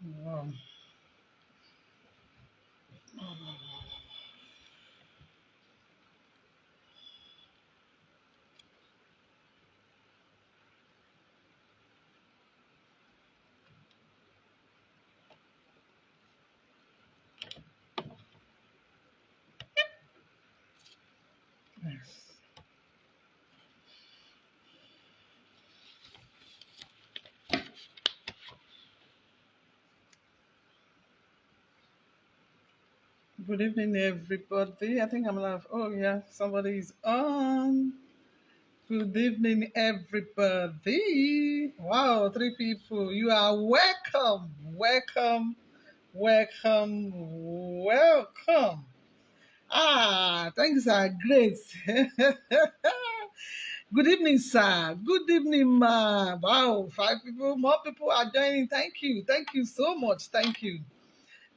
Wow. Yes. Good evening, everybody. I think I'm live. Oh, yeah, somebody is on. Good evening, everybody. Wow, three people. You are welcome, welcome, welcome, welcome. Things are great. Good evening, sir. Good evening, ma. Wow, five people, more people are joining. Thank you. Thank you so much. Thank you.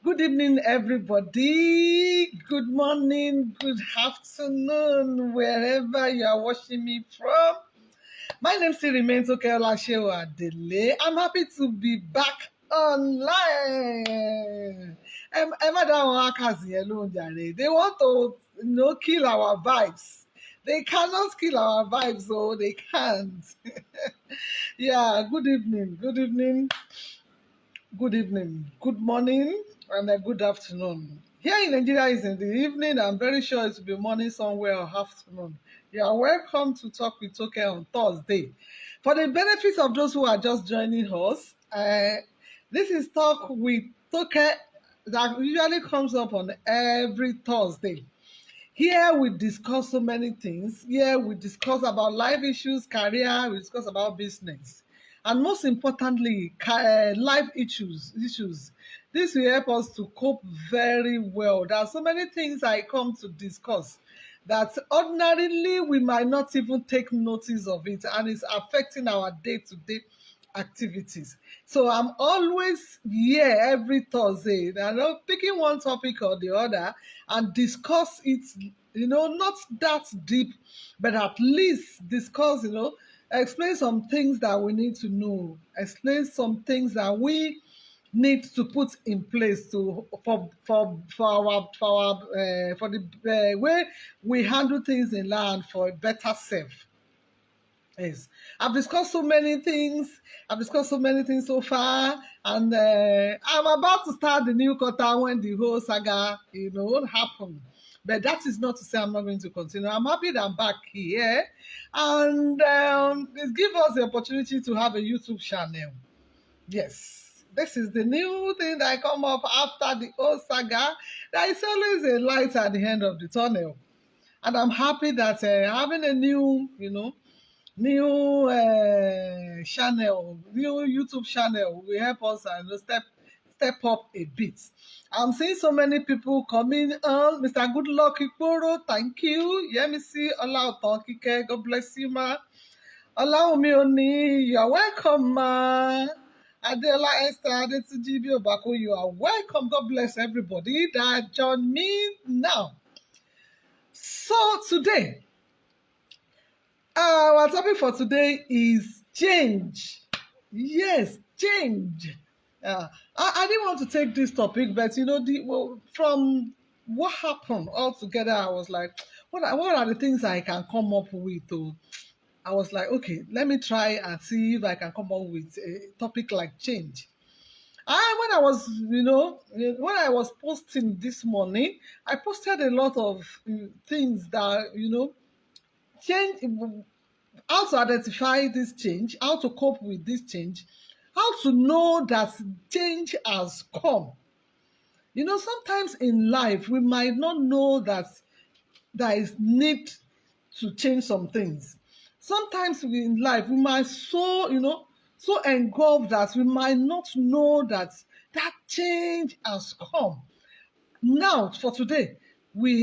Good evening, everybody. Good morning, good afternoon, wherever you are watching me from. My name still remains Okeolashewa Adele. I'm happy to be back online. Emma Dawọn Akazi alone, jare. They want to, kill our vibes. They cannot kill our vibes, so they can't. Yeah, good evening. Good evening. Good evening, good morning, and a good afternoon. Here in Nigeria is in the evening. I'm very sure it will be morning somewhere or afternoon. You are welcome to Talk with Toke on Thursday. For the benefit of those who are just joining us, this is Talk with Toke that usually comes up on every Thursday. Here we discuss so many things. Here we discuss about life issues, career, we discuss about business. And most importantly, life issues. This will help us to cope very well. There are so many things I come to discuss that ordinarily we might not even take notice of it, and it's affecting our day-to-day activities. So I'm always here every Thursday, picking one topic or the other and discuss it, not that deep, but at least discuss, explain some things that we need to know, explain some things that we need to put in place to for the way we handle things in land for a better self. Yes, I've discussed so many things. I've discussed so many things so far, and I'm about to start the new quarter when the whole saga, won't happen. But that is not to say I'm not going to continue. I'm happy that I'm back here, and it gives us the opportunity to have a YouTube channel. Yes, this is the new thing that come up after the old saga. There is always a light at the end of the tunnel, and I'm happy that having a new, new channel, new YouTube channel will help us and step up a bit. I'm seeing so many people coming on. Mr. Good Luck Ikporo, thank you. Yemisi Olautan Kike, God bless you, ma. Olaomi Oni, you are welcome, ma. Adela Esther Adetuji Obako, you are welcome. God bless everybody that join me now. So today, our topic for today is change. Yes, change. I didn't want to take this topic, but from what happened altogether, I was like, what are the things I can come up with? I was like, okay, let me try and see if I can come up with a topic like change. When I was, when I was posting this morning, I posted a lot of things that, change, how to identify this change, how to cope with this change, how to know that change has come. Sometimes in life, we might not know that there is need to change some things. Sometimes in life, we might so engulfed that we might not know that that change has come. Now, for today,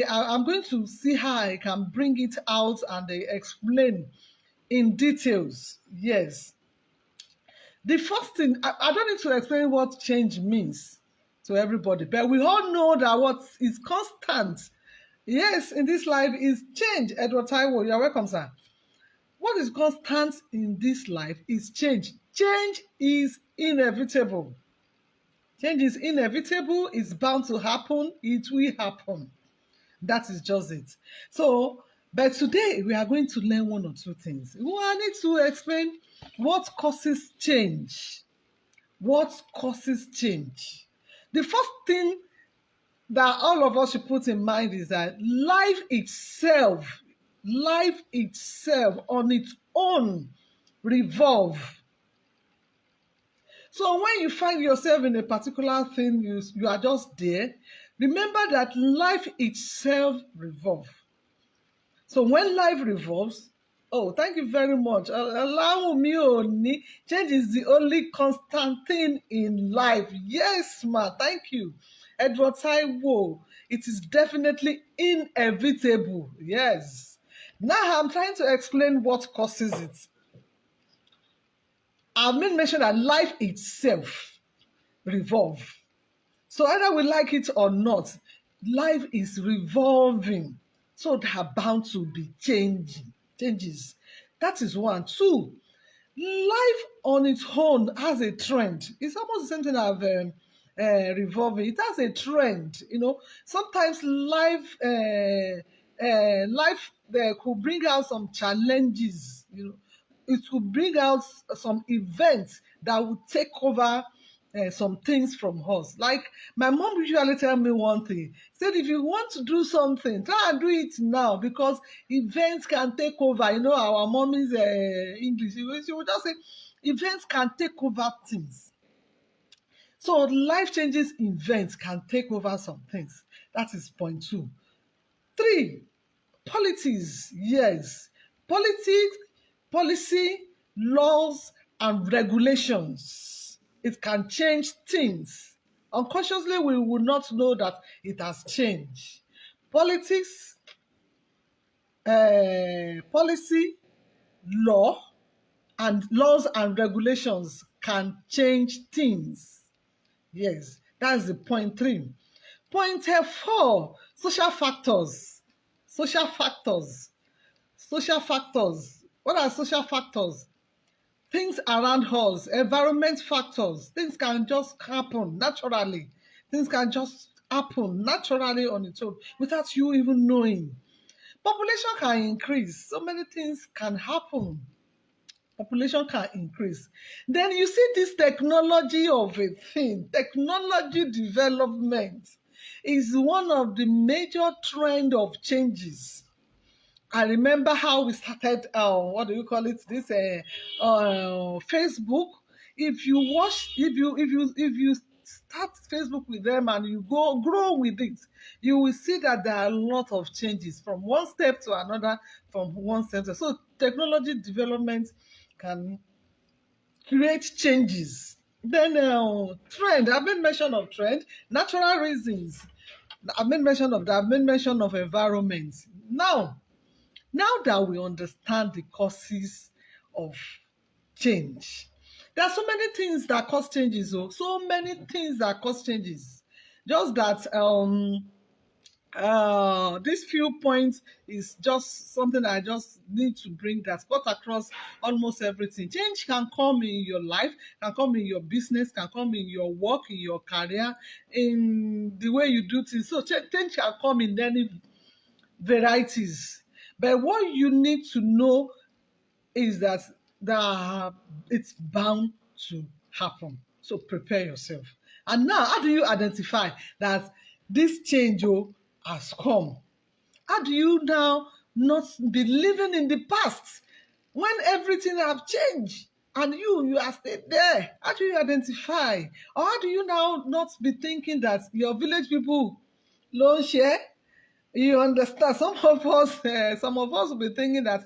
I'm going to see how I can bring it out and explain in details. Yes. The first thing, I don't need to explain what change means to everybody, but we all know that what is constant, yes, in this life is change. Edward Taiwo, you're welcome, sir. What is constant in this life is change. Change is inevitable. Change is inevitable, it's bound to happen, it will happen. That is just it. So, but today we are going to learn one or two things. We need to explain what causes change. What causes change? The first thing that all of us should put in mind is that life itself on its own revolve. So when you find yourself in a particular thing, you are just there, remember that life itself revolves. So when life revolves, oh, thank you very much. Allow me only. Change is the only constant thing in life. Yes, ma. Thank you. Edward Taiwo. It is definitely inevitable. Yes. Now I'm trying to explain what causes it. I made mention that life itself revolves. So either we like it or not, life is revolving. So there are bound to be changes. That is one. Two, life on its own has a trend. It's almost the same thing as revolving. It has a trend. Sometimes life could bring out some challenges. It could bring out some events that would take over some things from us. Like my mom usually tell me one thing. Said if you want to do something, try and do it now because events can take over. Our mommy's English. She would just say events can take over things. So life changes events can take over some things. That is point two. Three, politics. Yes, politics, policy, laws, and regulations. It can change things. Unconsciously, we will not know that it has changed. Politics, policy, laws and regulations can change things. Yes, that's the point three. Point four, social factors. Social factors. Social factors. What are social factors? Things around us, environment factors. Things can just happen naturally. Things can just happen naturally on its own without you even knowing. Population can increase. So many things can happen. Population can increase. Then you see this technology of a thing, technology development is one of the major trend of changes. I remember how we started, what do you call it? This Facebook. If you start Facebook with them and you grow with it, you will see that there are a lot of changes from one step to another, from one step to. So technology development can create changes. Then trend. I've made mention of trend, natural reasons. I've made mention of that. I've made mention of environment. Now that we understand the causes of change, there are so many things that cause changes. So many things that cause changes. Just that these few points is just something I just need to bring that cut across almost everything. Change can come in your life, can come in your business, can come in your work, in your career, in the way you do things. So change can come in any varieties. But what you need to know is that it's bound to happen. So prepare yourself. And now, how do you identify that this change has come? How do you now not be living in the past when everything have changed and you are still there? How do you identify? Or how do you now not be thinking that your village people don't share? You understand? Some of us will be thinking that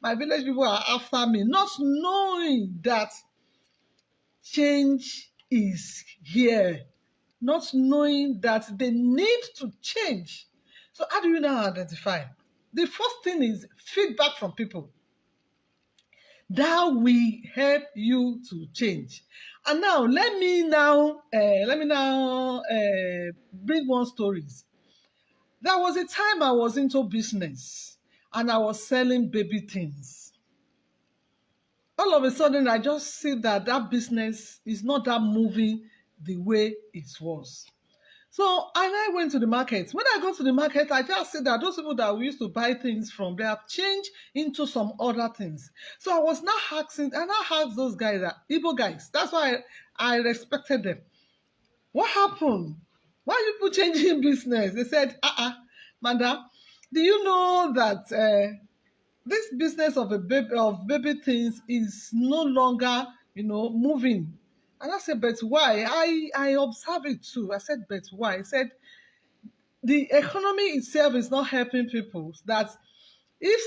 my village people are after me, not knowing that change is here, not knowing that they need to change. So how do you now identify? The first thing is feedback from people. That will help you to change. And now let me now bring one story. There was a time I was into business and I was selling baby things. All of a sudden, I just see that business is not that moving the way it was. So, and I went to the market. When I go to the market, I just see that those people that we used to buy things from, they have changed into some other things. So I was now asking, and I asked those guys, that Igbo guys, that's why I respected them. What happened? Why are you people changing business? They said, madam, do you know that this business of baby things is no longer, moving? And I said, but why? I observe it too. I said, but why? I said, the economy itself is not helping people. That if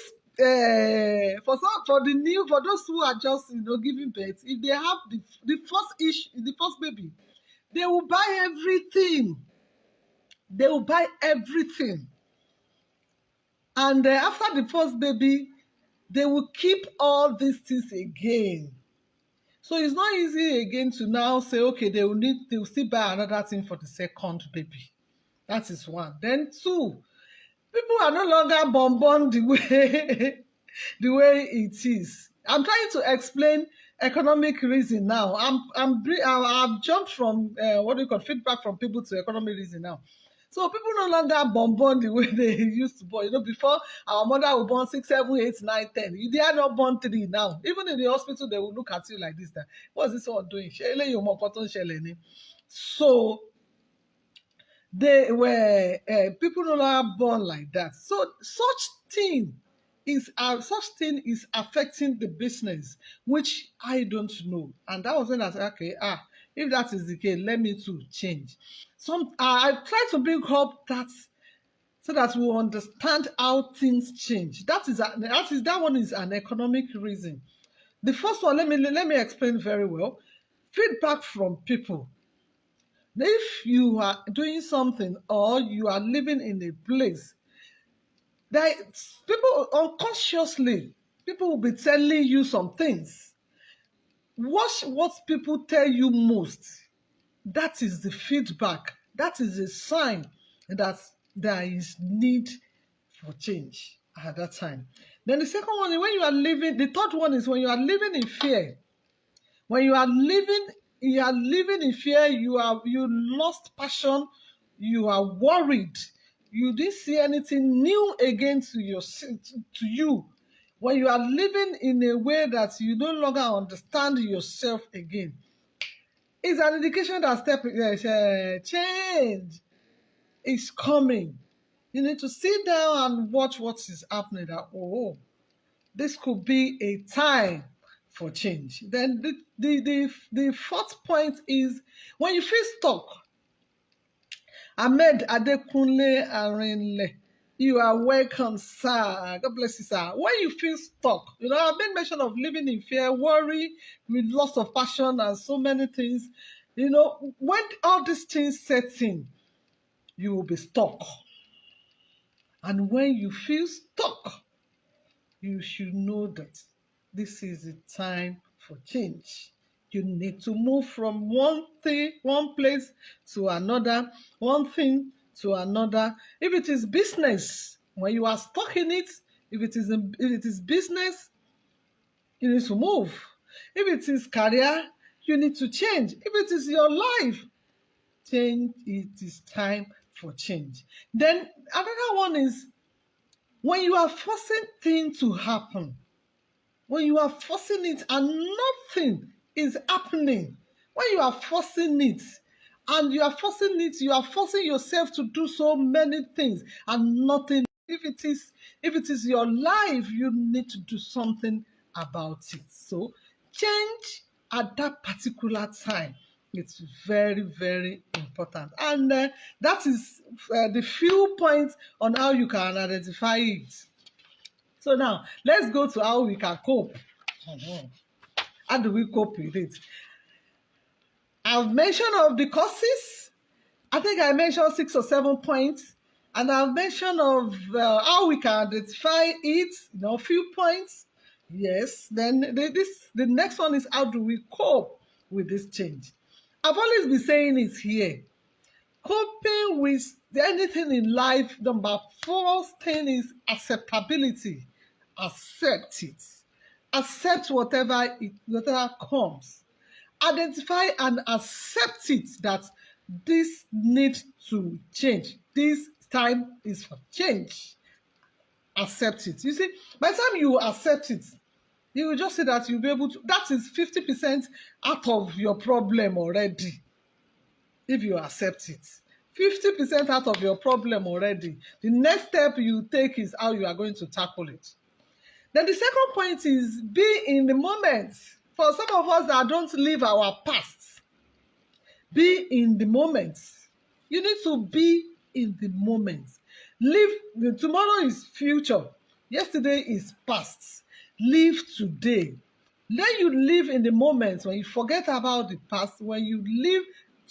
for those who are just giving birth, if they have the first baby, they will buy everything. They will buy everything, and after the first baby, they will keep all these things again. So it's not easy again to now say, okay, they will still buy another thing for the second baby. That is one. Then two, people are no longer bonbon the way the way it is. I'm trying to explain economic reason now. I've jumped from feedback from people to economic reason now. So people no longer bonbon the way they used to born. Before our mother would born 6, 7, 8, 9, 10. They are not born 3 now. Even in the hospital, they will look at you like this. That what's this one doing? So they were people no longer born like that. So such thing is affecting the business, which I don't know. And that was when I said, okay, if that is the case, let me to change. I try to bring up that so that we understand how things change. That one is an economic reason. The first one, let me explain very well. Feedback from people. If you are doing something or you are living in a place that people unconsciously, people will be telling you some things. Watch what people tell you most. That is the feedback. That is a sign that there is need for change at that time. Then the second one is the third one is when you are living in fear. When you are living in fear, you lost passion, you are worried, you didn't see anything new again to you. When you are living in a way that you no longer understand yourself again, it's an indication that change is coming. You need to sit down and watch what is happening. This could be a time for change. Then the fourth point is when you feel stuck. Ahmed Adekunle Arinle, you are welcome, sir. God bless you, sir. When you feel stuck, I've made mention of living in fear, worry, with loss of passion, and so many things. When all these things set in, you will be stuck. And when you feel stuck, you should know that this is the time for change. You need to move from one place to another, one thing to another. If it is business, when you are stuck in it, if it is business, you need to move. If it is career, you need to change. If it is your life, it is time for change. Then another one is when you are forcing things to happen, when you are forcing it and nothing is happening, when you are forcing it and you are forcing yourself to do so many things and nothing. If it is your life, you need to do something about it. So change at that particular time. It's very, very important. And that is the few points on how you can identify it. So now, let's go to how we can cope. How do we cope with it? I've mentioned of the causes. I think I mentioned 6 or 7 points. And I've mentioned of how we can identify it, a few points. Yes. Then the next one is how do we cope with this change? I've always been saying it here. Coping with anything in life, number first thing is acceptability. Accept it. Accept whatever comes. identify and accept it that this needs to change. This time is for change. Accept it. You see, by the time you accept it, you will just say that you'll be able to, that is 50% out of your problem already. If you accept it, 50% out of your problem already. The next step you take is how you are going to tackle it. Then the second point is be in the moment. For some of us that don't live our past, be in the moment. You need to be in the moment. Live, tomorrow is future. Yesterday is past. Live today. Then you live in the moment. When you forget about the past, when you live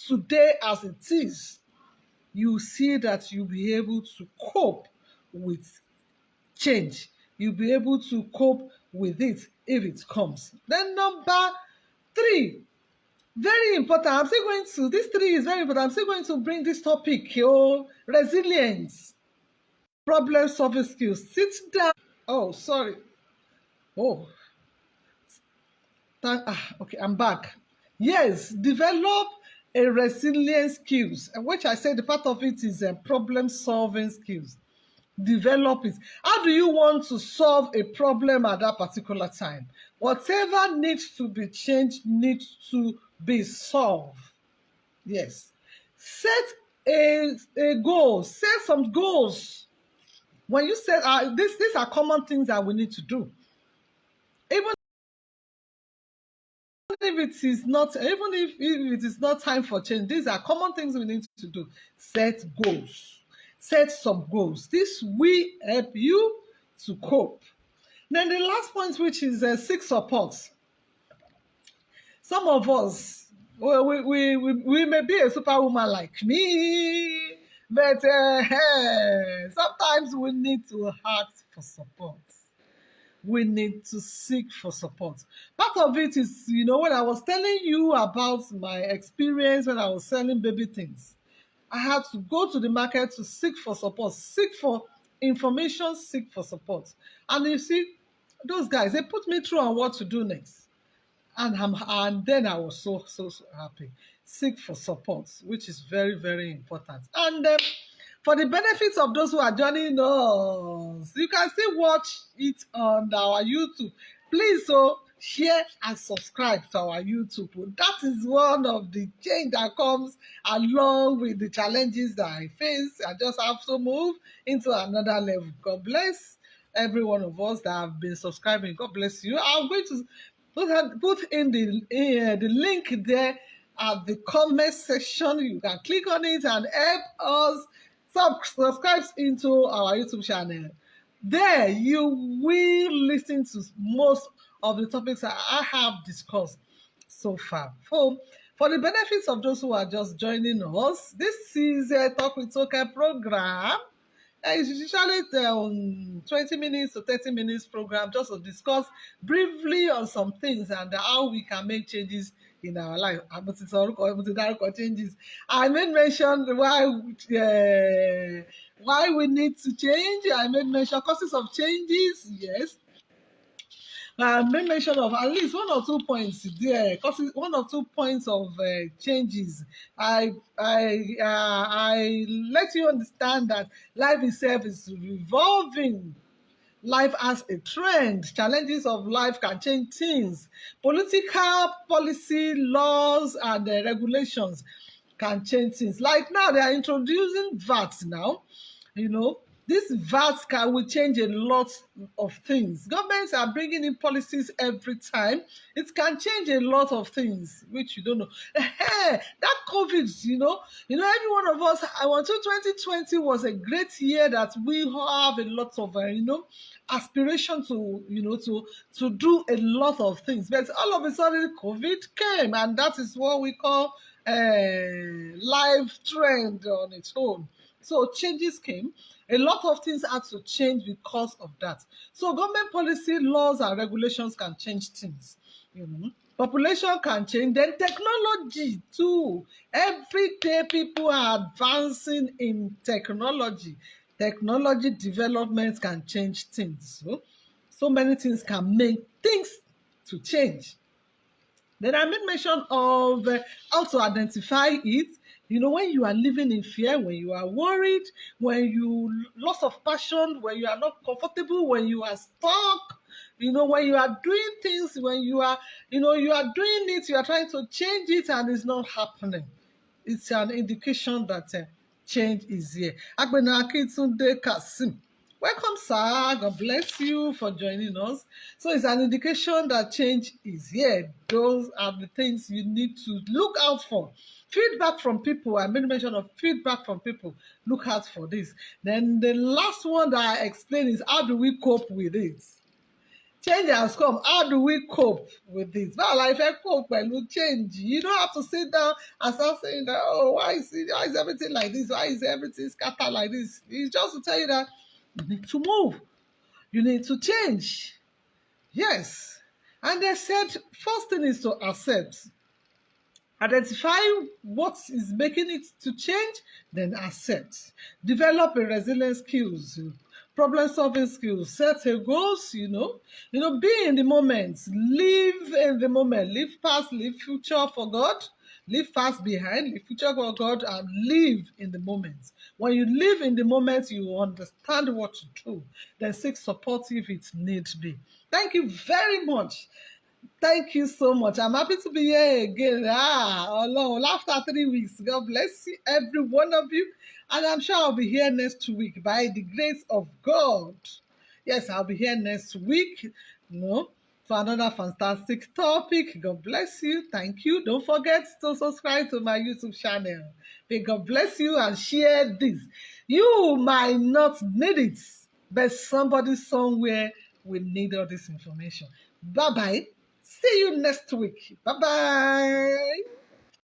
today as it is, you see that you'll be able to cope with change. You'll be able to cope with it if it comes. Then number 3, very important. I'm still going to, this 3 is very important. I'm still going to bring this topic, resilience, problem solving skills. Sit down. Oh, sorry. Oh, okay, I'm back. Yes, develop a resilience skills, which I said the part of it is problem solving skills. Develop it. How do you want to solve a problem at that particular time? Whatever needs to be changed needs to be solved. Yes. Set a goal. Set some goals. When you set, these are common things that we need to do. Even if it is not, even if it is not time for change, these are common things we need to do. Set goals. Set some goals. This will help you to cope. Then the last point, which is seek support. Some of us, we may be a superwoman like me, but sometimes we need to ask for support. We need to seek for support. Part of it is, when I was telling you about my experience when I was selling baby things, I had to go to the market to seek for support, seek for information, seek for support. And you see, those guys, they put me through on what to do next. And then I was so happy. Seek for support, which is very, very important. And for the benefits of those who are joining us, you can still watch it on our YouTube. Please, share and subscribe to our YouTube. That is one of the change that comes along with the challenges that I face. I just have to move into another level. God bless every one of us that have been subscribing. God bless you. I'm going to put in the link there at the comment section. You can click on it and help us subscribe into our YouTube channel. There you will listen to most of the topics that I have discussed so far. For the benefits of those who are just joining us, this is a Talk with Toke program. It's usually 20 minutes to 30 minutes program just to discuss briefly on some things and how we can make changes in our life. Changes. I made mention why we need to change. I made mention causes of changes. Yes. I made mention of at least 1 or 2 points there, causes 1 or 2 points of changes. I let you understand that life itself is revolving. Life has a trend. Challenges of life can change things. Political policy, laws, and regulations can change things. Like now, they are introducing VAT now. This VAT will change a lot of things. Governments are bringing in policies every time. It can change a lot of things, which you don't know. That COVID, every one of us, I want to 2020 was a great year that we have a lot of, aspiration to do a lot of things. But all of a sudden, COVID came, and that is what we call a life trend on its own. So changes came. A lot of things had to change because of that. So government policy, laws, and regulations can change things. Population can change. Then technology too. Every day people are advancing in technology. Technology development can change things. So many things can make things to change. Then I made mention of how to identify it. You know, when you are living in fear, when you are worried, when you loss of passion, when you are not comfortable, when you are stuck, you know, when you are doing things, when you are, you are doing it, you are trying to change it and it's not happening. It's an indication that change is here. Agbena Akintunde Kasim. Welcome, sir. God bless you for joining us. So it's an indication that change is here. Those are the things you need to look out for. Feedback from people. I made mention of feedback from people. Look out for this. Then the last one that I explained is how do we cope with it? Change has come. How do we cope with this? Well, if I cope with change, you don't have to sit down and start saying that, oh, why is everything like this? Why is everything scattered like this? It's just to tell you that you need to move. You need to change. Yes. And they said, first thing is to accept. Identify what is making it to change, then accept. Develop a resilient skills, problem solving skills, set a goals, be in the moment, live in the moment, live past, live future for God, live fast behind, live future for God, and live in the moment. When you live in the moment, you understand what to do, then seek support if it needs be. Thank you very much. Thank you so much. I'm happy to be here again. Alone after 3 weeks. God bless you, every one of you. And I'm sure I'll be here next week by the grace of God. Yes, I'll be here next week. For another fantastic topic. God bless you. Thank you. Don't forget to subscribe to my YouTube channel. May God bless you and share this. You might not need it, but somebody somewhere will need all this information. Bye-bye. See you next week. Bye-bye.